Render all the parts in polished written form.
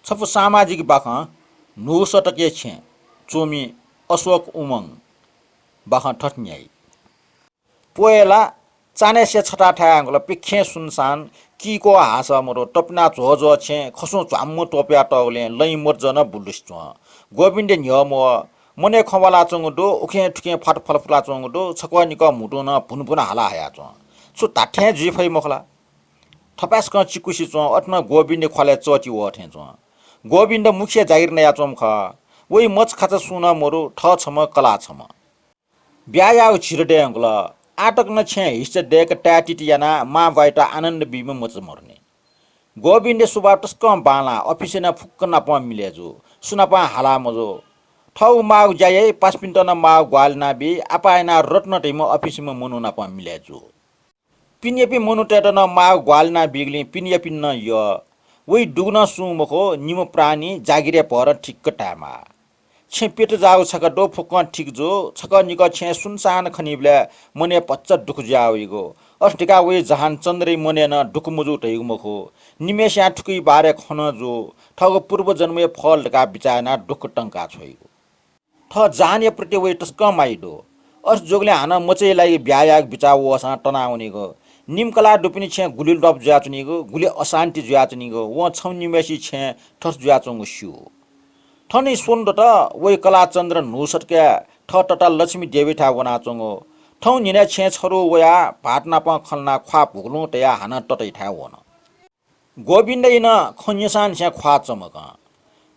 छफु सामाजिक बाखा नु सटके छे चोमी अशोक उमंग बाखा ठट्न्याई पोएला चाने से छटा ठायांगला पिखे सुनसान की को हासा मरो टपना झो झो छे खसु चाम्मु टोप्या टौले लै मर्जन बुलुस च गोविन्द न्यम मने खवाला चंगडो उखे ठुके फाट फलफुला चंगडो छक्वा निक मुटो न भुनभुन हाला हाया च छु ताठे जिफै मखला थपास क चिकुसी च अटन गोविन्द खले चटी वठे च गोविन्द मुख्य जागिर नया चम ख वइ मच खाच सुन मरो ठ छम कला छम ब्यायाउ छिरडे अंगला आटक न छे हिस्से देक ट्याटिटियाना मा बाइटा आनन्द बिम मच मर्ने गोविन्द सुबाटस कम बाला अफिसेना फुक्क न प मिलेजु सुना प हाला मजो ठौ माउ जाय पास पिन्ट न माउ ग्वाल ना बि अपायना रत्न टिम अफिसमा मनु न प मिलेजु पिन्यपि मनु टेट न माउ ग्वाल ना बिगले पिन्यपि न य वइ दुग्न सुमखो निम प्राणी जागिरे पर ठिक्क टामा छे पेट जाउ छक डो फुक्क ठिक जो छक निक छे सुनसान खनिबले मने पच्च दुख जाउइगो अस्टिका वे जहान चन्द्रै मने न दुख मुजु टैगु मखो निमेस्या ठुकी बारे खन जो ठग पूर्व जन्मे फल का बिचाना दुख टंका छोइगो ठ जाने प्रति वे टस्क माइडो अस जोगले हाना मचैलाई ब्यायाग बिचाउ असा टनाउनेगो निमकला डुपिनी छे गुलिल डब ज्याचुनिगो गुले अशान्ति ज्याचुनिगो व छौ निमेसी छे ठस ज्याचंगु स्यु ठनै सोन्द त वै कलाचन्द्र नुसटके ठ टटा लक्ष्मी देवी ठा वना चंगो ठौ निने छे छरो वया भाटना प खलना ख्वा भुग्लु तया हाना टटै ठा वन गोविन्द इन खन्यसान छे ख्वा चमक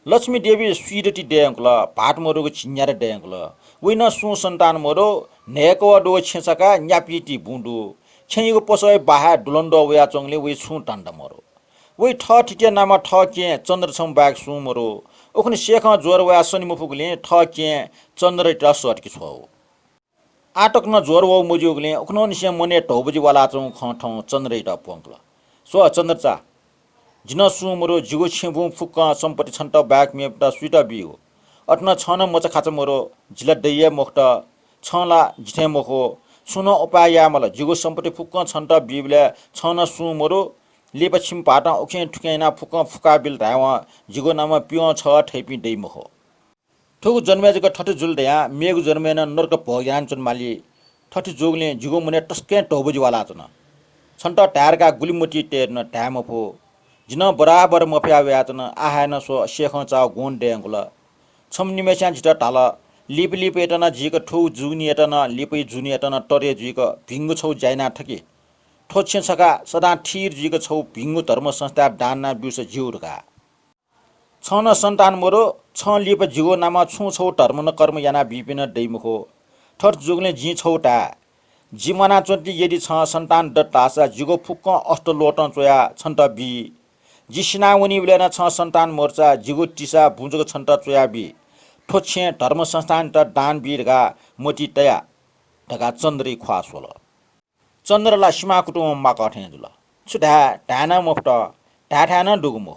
लक्ष्मी देवी स्वीडटी डेंगला भाट मरुको छिन्यार डेंगला वइन सु सन्तान मरो नेको डो छेसका न्यापिटी बुंडु छेइगो पसय बाहा डुलन्ड वया चंगले वइ छु टान्ड मरो वइ ठ ठिटे नाम ठ के चन्द्र छम बाग सु मरो ओखन शेख जोर वया सनि मुफुगले ठ के चन्द्र ट सटकी छौ आटक न जोर वो मुजुगले ओखन निसे मने ढोबजी वाला चौ ख ठौ चन्द्र ट पंकल सो चन्द्र चा जिन सु मरो जिगो छेबु फुक्क सम्पत्ति छन्ट बाग मेप ट स्वीट बियो अटन छन मच खाच मरो जिला दैय मोक्त छला जिथे मखो सुन उपाया मल जिगो सम्पत्ति फुक्क छन्ट बिबले छन सु मरो लेपछिम पाटा ओखे ठुकेना फुक फुका बिल धावा जिगो नाम पियो छ ठैपी दै मखो ठुक जन्मे जक ठठ जुल दया मेग जन्मेन नर्क भग्यान चन माली ठठ जोगले जिगो मुने टस्के टोबजी वाला चन छन्ट टारका गुलिमुटी टेर्न ढाम फो जिन बराबर मफिया व्याचन आहान सो शेख चा गोन डेंगुल छम निमेस्या जिट टाल लिप लिप एटन जिक ठु जुनी एटन लिपै जुनी एटन टरे जिक भिंगु छौ जाइना ठके ठोच्छे सका सदा ठिर जिक छौ भिंगु धर्म संस्था डान्ना बिउस जिउरका छन सन्तान मोरो छ लिप जिगो नाम छु छौ धर्म न कर्म याना बिपिन दैमुखो ठट जुगले जी छौटा जिमना चोटी यदि छ सन्तान डटासा जिगो फुक्क अष्ट लोटन चोया छन्त बि जिसिना उनी बिलेन छ सन्तान मोर्चा जिगो टिसा भुजको छन्त चोया बि ठोच्छे धर्म संस्थान त दान बिरगा मोटी तया ढका चन्द्री ख्वासोल चन्द्रला सीमा कुटुम मा कठे जुल छुढा ढाना मोफ्ट ढाठाना डुगुमो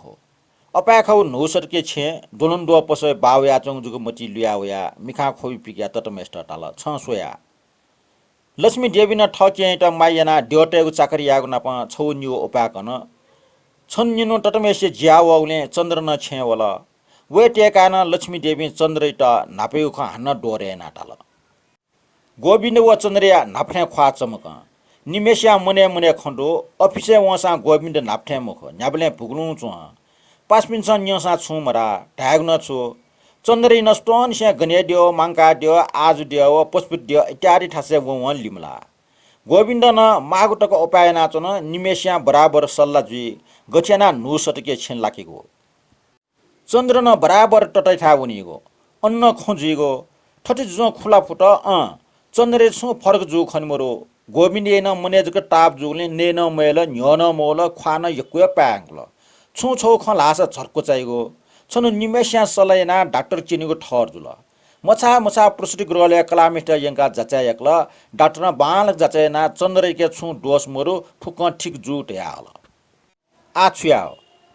अपाखौ नौसरके छे दोलन्दो पसय बावया चंग जुगु मटी लिया वया मिखा खोइ पिक्या तटमेष्ट टाल छ सोया लक्ष्मी देवी न ठके त मायना ड्योटेगु चाकरियागु नाप छौ न्यु उपाकन छन्निनो तटमेष्ट ज्यावले चन्द्र न छे वला वे टेकान लक्ष्मी देवी चन्द्र त नापेउ ख हान्न डोरे नाटाल गोविन्द व चन्द्रया नाफे ख्वा चमक निमेस्या मुने मुने खण्डो अफिसे वसा गोविन्द नाप्ठे मुख न्याबले पुग्नु छु पासपिन सन न्यसा छु मरा ढाग्न छु चन्द्रै नस्टोन से गने दियो मांका दियो आज दियो पुष्पित दियो इत्यादि ठासे वन लिमला गोविन्द न मागुटको उपाय नाचन निमेस्या बराबर सल्ला जुई गछेना नु सटके छेन लाकेगो चन्द्र न बराबर टटै ठा उनीगो अन्न खोजिगो ठटी जु खुला फुट चन्द्रे छु फरक जु खनमरो गोविन्द न मनेजक टाप जुगले नेन मेल न्यन मोल ख्वान यक्वे प्याङ्ल छु छौ ख लास झर्को चाहिगो छनु निमेस्या सलैना डाक्टर चिनिगो ठर जुल मछा मछा प्रसुति गृहले कलामिस्ट यंका जचा एकल डाक्टर बालक जचैना चन्द्रै के छु डोस मरु फुक ठिक जुट याल आछुया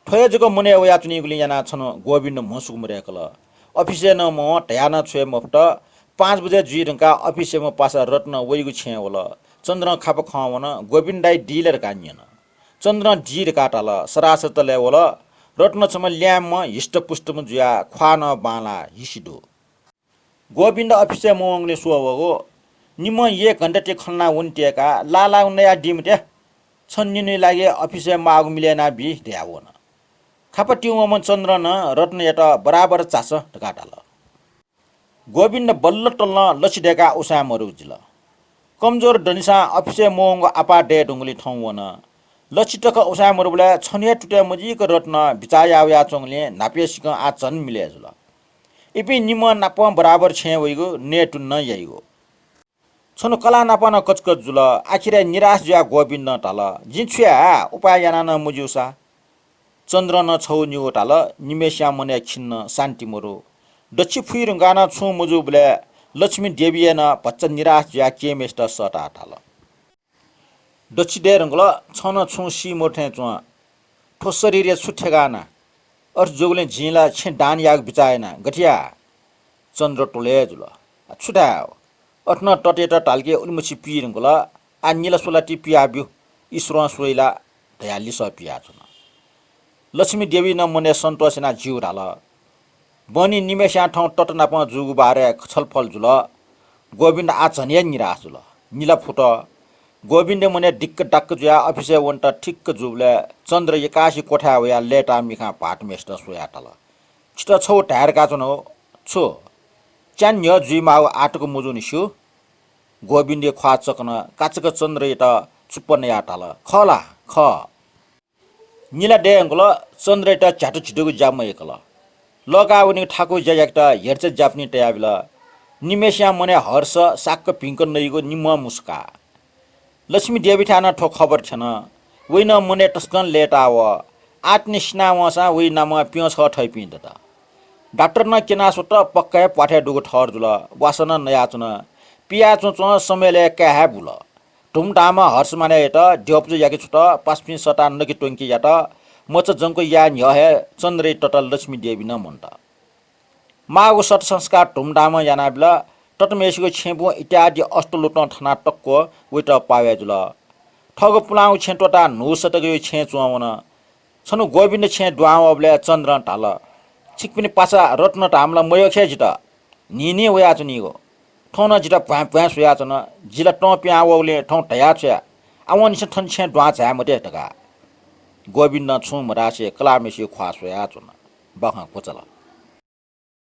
ठय जको मुने वया चुनिगुली याना छनु गोविन्द मसुक मरेकल अफिसे न म ढयाना छुए मफ्ट 5 बजे जी रंका अफिसे म पासा रत्न वइगु छे वला चन्द्र खाप खवन गोविन्दाई डीलर कान्यन चन्द्र जीर काटाल सरासत लेवल रत्न छम ल्याम हिष्टपुष्टम जुया ख्वान बाला हिसिडो गोविन्द अफिसे मोङले सुवगो निम ये घण्टे खन्ना उन्टेका लाला उन्नया डिमटे छन्निने लागे अफिसे माग मिलेना बि ध्यावन खापट्यु मन चन्द्र न रत्न एटा बराबर चास ढकाटाल गोविन्द बल्ल टल्ल लछिडेका उसामरु जिल कमजोर डनिसा अफिसे मोङ आपा डे ढुङ्गली ठाउँ लछिटक उसामरुबले छने टुटे मजिक रत्न बिचायावया चोङले नापेसिक आ चन मिले जुल इपि निम नाप बराबर छे वइगो ने टुन्न याइगो छनु कला नापन कचकच जुल आखिर निराश ज्या गोविन्द टाल जिन्छ्या उपाय याना न मुजुसा चन्द्र न छौ निगो टाल निमेश्या मने खिन्न शान्ति मरो दक्षि फुइर गाना छु मुजुबले लक्ष्मी देवी न भच्च निराश ज्या केमेस्ट सटा टाल दक्षि दे रंगल छन छु सी मोठे च ठो शरीर छुठेगाना अर्थ जोगले झिला छे डान याग बिचाएना गठिया चन्द्र टोले जुल छुटा अठन टटेट टाल्के उन्मुछि पिरंगल आ नीला सोलाटी पियाब्यु ईश्वर सोइला दयाली स पिया छन लक्ष्मी देवी न मने सन्तोषना जिउ राल बनी निमेश्या ठाउँ टटनाप जुगु बारे छलफल जुल गोविन्द आ झनिया निराश जुल नीला फुट गोविन्द मने डिक्क डक्क जुया अफिसे वन्ट ठिक्क जुबले चन्द्र एकासी कोठा वया लेटा मिखा पाट मेस्ट सोया टल छिट छौ ढारका छन छो च्यान न्य जुइमाउ आटको मुजु निस्यो गोविन्दे ख्वा चकन काचक चन्द्र एटा चुप्पनया टाल खला ख नीला डे अंगल चन्द्र एटा झ्याटो छिटोको जाम एकल लगाउने ठाको ज्याक्टा हेर्छ जाप्नी टयाबिल निमेश्या मने हर्ष साक्क पिङ्क नइगो निम मुस्का लक्ष्मी देवी ठाना ठो खबर छन वइन मने टस्कन लेटाव आत्नि स्नावसा वइ नाम पियो छ ठै पिन्द त डाक्टर न केना सोट पक्कै पाठे डुगो ठर जुल वासन नयाचन पिया चोच समयले क्याहे बुल धुमधाम हर्ष माने एट ढ्योप्जु याके छुट पास्पि सटा नकि टोंकी याट मच जंको या न्यहे चन्द्रे टटल लक्ष्मी देवी न मन्त मागो सट संस्कार धुमधाम यानाबिल टटमेसिको छेबु इत्यादि अष्टलुटन ठना टक्को वेट पावे जुल ठग पुलाउ छेटोटा नु सटगयो छे चुवन छनु गोविन्द छे दुआवले चन्द्र टाल छिकपिनि पासा रत्न टामला मयो खे जित निनी वया चनिगो ठौन जित प्वा प्वा सुया चन जिला ट प्यावले ठौ टया छ आवन छ ठन छे दुआ झा मते टका गोविन्द छु मरासे कलामेसी ख्वा सुया चन बखा कोचला